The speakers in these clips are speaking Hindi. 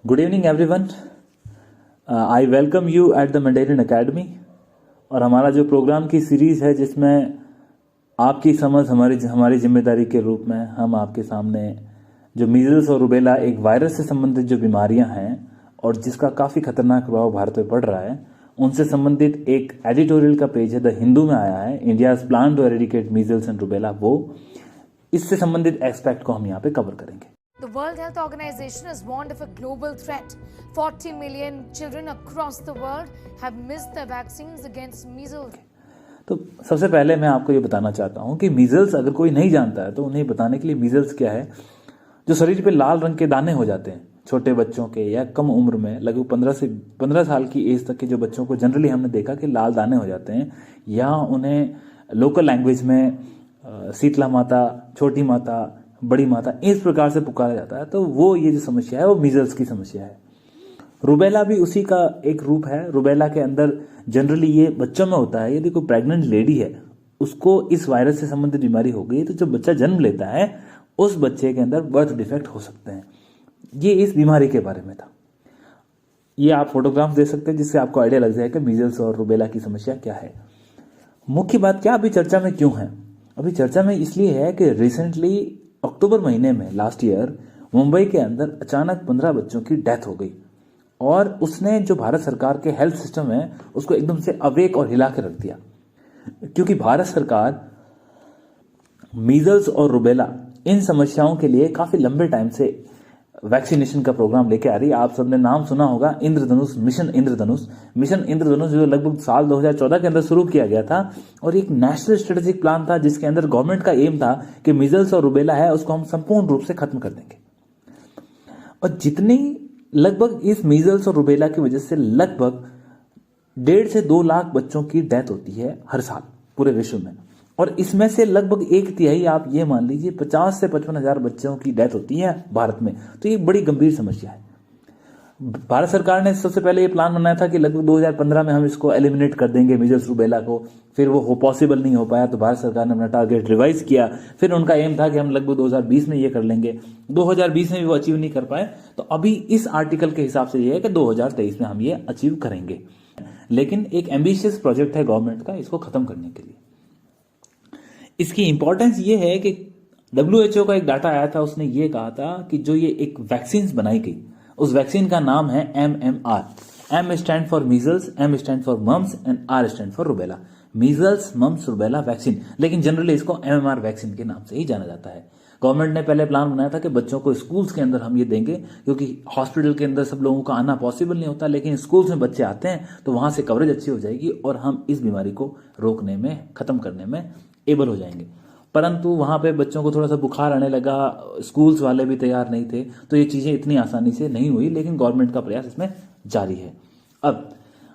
Good evening everyone. I welcome you at the mandarin academy. और हमारा जो प्रोग्राम की सीरीज़ है जिसमें आपकी समझ हमारी जिम्मेदारी के रूप में हम आपके सामने जो मीजल्स और रुबेला एक वायरस से संबंधित जो बीमारियां हैं और जिसका काफ़ी खतरनाक प्रभाव भारत में पड़ रहा है उनसे संबंधित एक एडिटोरियल का पेज है द हिंदू में आया है, India's plan to eradicate measles and rubella. वो इससे संबंधित एस्पेक्ट को हम यहाँ पे कवर करेंगे। The World Health Organization has warned of a global threat. 40 million children across the world have missed their vaccines against measles. तो सबसे पहले मैं आपको ये बताना चाहता हूँ कि मीजल्स अगर कोई नहीं जानता है तो उन्हें बताने के लिए मीजल्स क्या है। जो शरीर पे लाल रंग के दाने हो जाते हैं छोटे बच्चों के या कम उम्र में लगभग 15 साल की एज तक के जो बच्चों को जनरली हमने देखा कि लाल दाने हो जाते हैं या उन्हें लोकल लैंग्वेज में शीतला माता, छोटी माता, बड़ी माता इस प्रकार से पुकारा जाता है। तो वो ये जो समस्या है वो मीजल्स की समस्या है। रुबेला भी उसी का एक रूप है। रुबेला के अंदर जनरली ये बच्चों में होता है। यदि कोई प्रेग्नेंट लेडी है उसको इस वायरस से संबंधित बीमारी हो गई तो जो बच्चा जन्म लेता है उस बच्चे के अंदर बर्थ डिफेक्ट हो सकते हैं। ये इस बीमारी के बारे में था। ये आप फोटोग्राफ दे सकते हैं जिससे आपको आइडिया लग जाए कि मीजल्स और रुबेला की समस्या क्या है। मुख्य बात क्या अभी चर्चा में क्यों है? अभी चर्चा में इसलिए है कि रिसेंटली अक्टूबर महीने में लास्ट ईयर मुंबई के अंदर अचानक 15 बच्चों की डेथ हो गई और उसने जो भारत सरकार के हेल्थ सिस्टम है उसको एकदम से अवेक और हिला के रख दिया। क्योंकि भारत सरकार मीजल्स और रुबेला इन समस्याओं के लिए काफी लंबे टाइम से वैक्सीनेशन का प्रोग्राम लेके आ रही है। आप सबने नाम सुना होगा इंद्रधनुष, मिशन इंद्रधनुष जो लगभग साल 2014 के अंदर शुरू किया गया था और एक नेशनल स्ट्रेटेजिक प्लान था जिसके अंदर गवर्नमेंट का एम था कि मीजल्स और रुबेला है उसको हम संपूर्ण रूप से खत्म कर देंगे। और जितनी लगभग इस मीजल्स और रुबेला की वजह से लगभग 1.5 से 2 लाख बच्चों की डेथ होती है हर साल पूरे विश्व में। और इसमें से लगभग 1/3 आप ये मान लीजिए 50 से 55 हजार बच्चों की डेथ होती है भारत में। तो ये बड़ी गंभीर समस्या है। भारत सरकार ने सबसे पहले ये प्लान बनाया था कि लगभग 2015 में हम इसको एलिमिनेट कर देंगे मीजल्स रुबेला को। फिर वो पॉसिबल नहीं हो पाया तो भारत सरकार ने अपना टारगेट रिवाइज किया। फिर उनका एम था कि हम लगभग 2020 में ये कर लेंगे। 2020 में भी वो अचीव नहीं कर पाए। तो अभी इस आर्टिकल के हिसाब से ये है कि 2023 में हम ये अचीव करेंगे। लेकिन एक एम्बिशियस प्रोजेक्ट है गवर्नमेंट का इसको खत्म करने के लिए। इसकी इंपॉर्टेंस ये है कि WHO का एक डाटा आया था, उसने ये कहा था कि जो ये एक वैक्सीन बनाई गई उस वैक्सीन का नाम है MMR। M stand for measles, M stand for mumps and R stand for rubella. Measles mumps rubella vaccine, लेकिन जनरली इसको MMR वैक्सीन के नाम से ही जाना जाता है। गवर्नमेंट ने पहले प्लान बनाया था कि बच्चों को स्कूल्स के अंदर हम ये देंगे क्योंकि हॉस्पिटल के अंदर सब लोगों का आना पॉसिबल नहीं होता, लेकिन स्कूल्स में बच्चे आते हैं तो वहां से कवरेज अच्छी हो जाएगी और हम इस बीमारी को रोकने में, खत्म करने में एबल हो जाएंगे। परंतु वहां पे बच्चों को थोड़ा सा बुखार आने लगा, स्कूल्स वाले भी तैयार नहीं थे, तो ये चीजें इतनी आसानी से नहीं हुई। लेकिन गवर्नमेंट का प्रयास इसमें जारी है। अब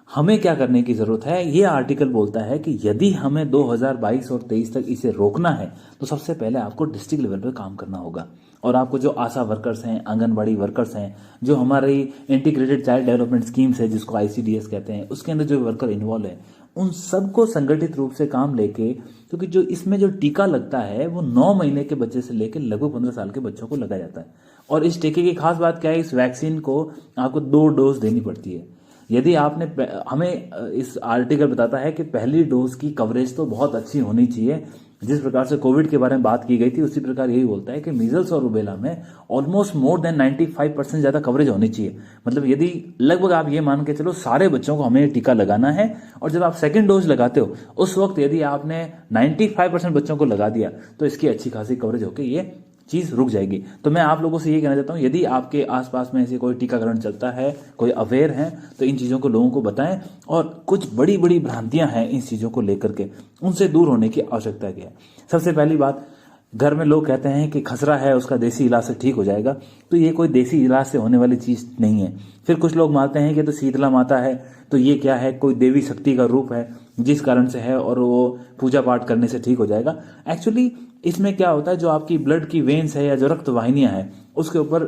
हमें क्या करने की जरूरत है? ये आर्टिकल बोलता है कि यदि हमें 2022 और 23 तक इसे रोकना है तो सबसे पहले आपको डिस्ट्रिक्ट लेवल पे काम करना होगा। और आपको जो आशा वर्कर्स हैं, आंगनबाड़ी वर्कर्स हैं, जो हमारी इंटीग्रेटेड चाइल्ड डेवलपमेंट स्कीम्स है जिसको ICDS कहते हैं, उसके अंदर जो वर्कर इन्वॉल्व है उन सबको संगठित रूप से काम लेके, क्योंकि जो इसमें जो टीका लगता है वो 9 महीने के बच्चे से लेकर लगभग 15 साल के बच्चों को लगाया जाता है। और इस टीके की खास बात क्या है? इस वैक्सीन को आपको 2 डोज देनी पड़ती है। यदि आपने, हमें इस आर्टिकल बताता है कि पहली डोज की कवरेज तो बहुत अच्छी होनी चाहिए। जिस प्रकार से कोविड के बारे में बात की गई थी उसी प्रकार यही बोलता है कि मीजल्स और रुबेला में ऑलमोस्ट मोर देन 95% ज्यादा कवरेज होनी चाहिए। मतलब यदि लगभग आप ये मान के चलो सारे बच्चों को हमें टीका लगाना है और जब आप सेकेंड डोज लगाते हो उस वक्त यदि आपने 95% बच्चों को लगा दिया तो इसकी अच्छी खासी कवरेज होकर ये चीज रुक जाएगी। तो मैं आप लोगों से ये कहना चाहता हूं, यदि आपके आसपास में ऐसे कोई टीकाकरण चलता है, कोई अवेयर है, तो इन चीजों को लोगों को बताएं। और कुछ बड़ी बड़ी भ्रांतियां हैं इन चीजों को लेकर के, उनसे दूर होने की आवश्यकता है। सबसे पहली बात, घर में लोग कहते हैं कि खसरा है उसका देसी इलाज से ठीक हो जाएगा, तो ये कोई देसी इलाज से होने वाली चीज नहीं है। फिर कुछ लोग मानते हैं कि तो शीतला माता है तो ये क्या है, कोई देवी शक्ति का रूप है जिस कारण से है और वो पूजा पाठ करने से ठीक हो जाएगा। एक्चुअली इसमें क्या होता है, जो आपकी ब्लड की वेन्स है या जो रक्त वाहिनियां हैं उसके ऊपर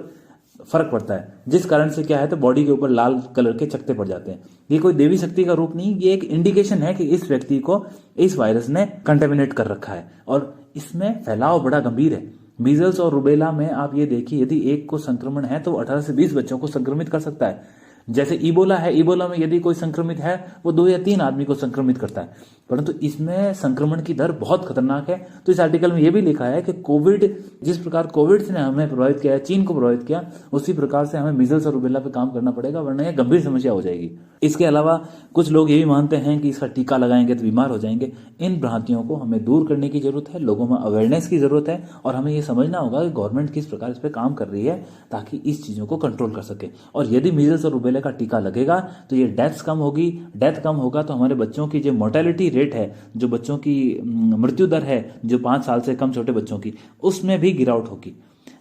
फर्क पड़ता है, जिस कारण से क्या है तो बॉडी के ऊपर लाल कलर के चकत्ते पड़ जाते हैं। ये कोई देवी शक्ति का रूप नहीं, ये एक इंडिकेशन है कि इस व्यक्ति को इस वायरस ने कंटेमिनेट कर रखा है और इसमें फैलाव बड़ा गंभीर है। मीजल्स और रुबेला में आप ये देखिए, यदि एक को संक्रमण है तो वो 18 से 20 बच्चों को संक्रमित कर सकता है। जैसे इबोला है, इबोला में यदि कोई संक्रमित है वो 2 या 3 आदमी को संक्रमित करता है, परंतु इसमें संक्रमण की दर बहुत खतरनाक है। तो इस आर्टिकल में यह भी लिखा है कि कोविड, जिस प्रकार कोविड ने हमें प्रभावित किया, चीन को प्रभावित किया, उसी प्रकार से हमें मीजल्स और रुबेला पे काम करना पड़ेगा, वरना यह गंभीर समस्या हो जाएगी। इसके अलावा कुछ लोग ये भी मानते हैं कि इसका टीका लगाएंगे तो बीमार हो जाएंगे। इन भ्रांतियों को हमें दूर करने की जरूरत है, लोगों में अवेयरनेस की जरूरत है, और हमें ये समझना होगा कि गवर्नमेंट किस प्रकार इस पर काम कर रही है ताकि इस चीजों को कंट्रोल कर सके। और यदि मीजल्स और रुबेला का टीका लगेगा तो ये डेथ्स कम होगी, डेथ कम होगा तो हमारे बच्चों की जो मोर्टेलिटी रेट है, जो बच्चों की मृत्यु दर है, जो 5 साल से कम छोटे बच्चों की, उसमें भी गिरावट होगी।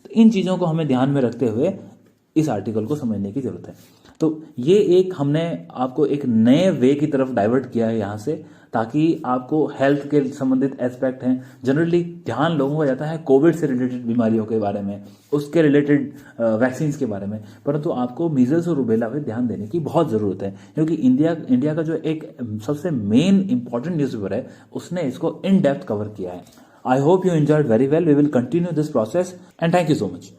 तो इन चीजों को हमें ध्यान में रखते हुए इस आर्टिकल को समझने की जरूरत है। तो ये एक हमने आपको एक नए वे की तरफ डाइवर्ट किया है यहाँ से, ताकि आपको हेल्थ के संबंधित एस्पेक्ट हैं, जनरली ध्यान लोगों को जाता है कोविड से रिलेटेड बीमारियों के बारे में, उसके रिलेटेड वैक्सीन के बारे में, परंतु आपको मीजल्स और रुबेला पे ध्यान देने की बहुत जरूरत है, क्योंकि इंडिया का जो एक सबसे मेन इंपॉर्टेंट न्यूज़पेपर है उसने इसको इन डेप्थ कवर किया है। I hope you enjoyed very well. We will continue this process and thank you so much.